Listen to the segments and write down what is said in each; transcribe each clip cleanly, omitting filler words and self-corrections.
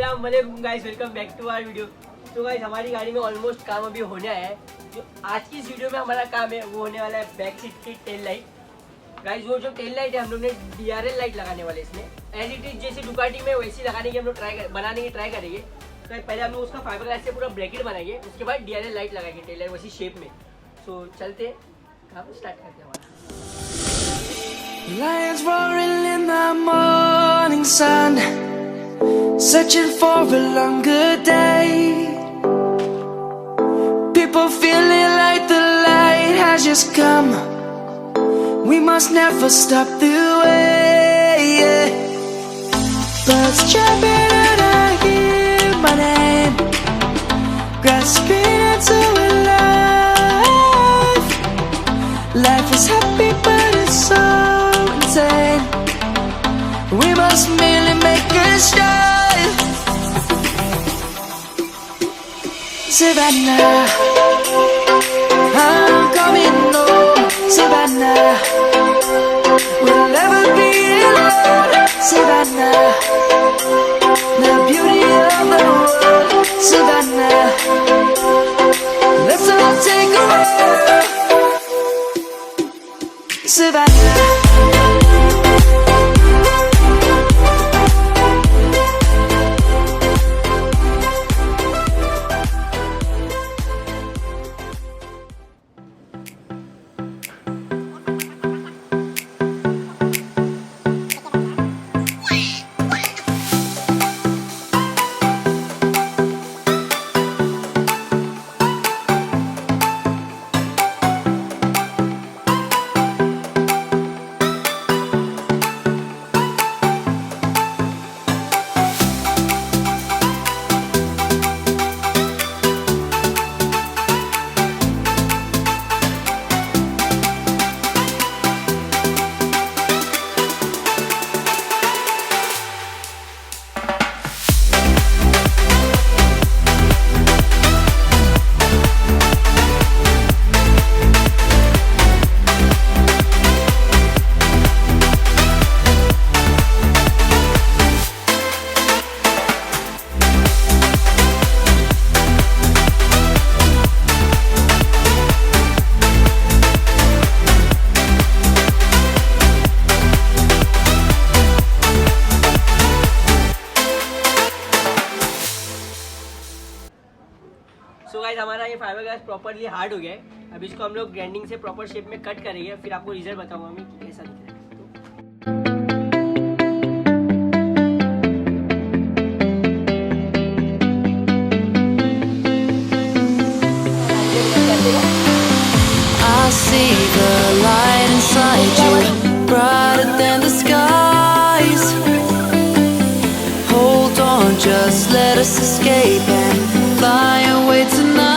Ram guys, welcome back to our video. तो guys हमारी गाड़ी में ऑलमोस्ट काम अभी होने आया है। जो आज की इस वीडियो में हमारा काम है वो होने वाला है बैक सीट की टेल लाइट। गाइस वो जो टेल लाइट है हम लोग ने DRL लाइट लगाने वाले इसमें एज इट इज जैसे डुकाटी में वैसी लगाने की हम लोग बनाने की ट्राई करेंगे। तो पहले हम लोग उसका फाइबर ग्लास से पूरा ब्रैकेट बनाएंगे, उसके बाद DRL लाइट लगाएंगे टेल लाइट वैसी शेप में। सो चलते काम स्टार्ट करते हैं हमारा। Lions roaring in the morning sun, searching for a longer day. People feeling like the light has just come. We must never stop the way. Birds chirping and I hear my name, grasping into a life. Life is happy but it's so insane. We must merely make a start. Savannah, I'm coming home. Savannah, we'll never be alone. Savannah, the beauty of the world. Savannah, let's all take a walk. Savannah. So guys हमारा ये fibre glass properly hard हो गया है। अब इसको हम लोग grinding से प्रॉपर शेप में कट करेंगे, फिर आपको रिजल्ट बताऊंगा मैं कि कैसा दिख रहा है। I see the light inside you, brighter than the skies. Hold on, just let us escape and fly away tonight.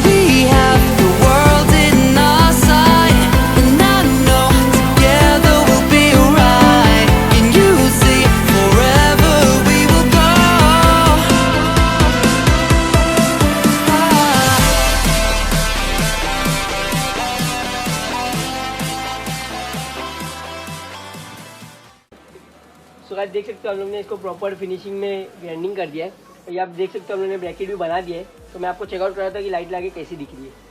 We have the world in our sight, and I know together we'll be alright. Can you see forever we will go? So guys देख सकते हो हम लोग ने इसको proper finishing में grinding कर दिया है। और ये आप देख सकते हो हम लोग ने ब्रैकेट भी बना दिया है। तो मैं आपको चेकआउट कर रहा था कि लाइट लगे कैसी दिख रही है।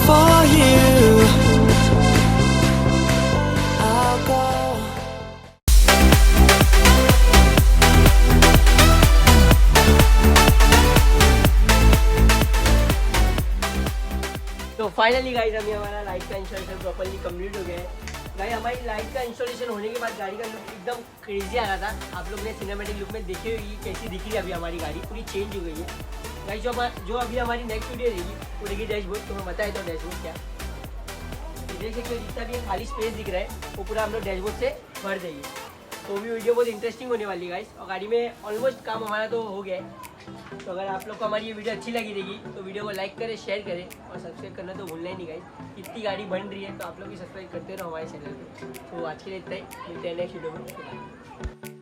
For you, I'll go. तो फाइनली गाइस अभी हमारा लाइट का इंस्टॉलेशन प्रॉपर्ली कंप्लीट हो गया है। भाई हमारी लाइट का इंस्टॉलेशन होने के बाद गाड़ी का लुक एकदम क्रेजी आ रहा था। आप लोग ने सिनेमैटिक लुक में देखी होगी कैसी दिखी है। अभी हमारी गाड़ी पूरी चेंज हो गई है भाई। जो अभी हमारी नेक्स्ट वीडियो रहेगी वो रहेगी डैशबोर्ड। तुम्हें बताए तो डैशबोर्ड क्या देख सकते हो, जितना भी खाली स्पेस दिख रहा है वो पूरा हम लोग डैशबोर्ड से भर देंगे। तो भी वीडियो बहुत इंटरेस्टिंग होने वाली है गाइस। और गाड़ी में ऑलमोस्ट काम हमारा तो हो गया है। तो अगर आप लोग को हमारी ये वीडियो अच्छी लगी रहेगी तो वीडियो को लाइक करें, शेयर करें और सब्सक्राइब करना तो भूलना ही नहीं गाइस। इतनी गाड़ी बन रही है तो आप लोग भी सब्सक्राइब करते रहो हमारे चैनल पर। तो आज के लिए इतना ही, मिलते हैं नेक्स्ट वीडियो में।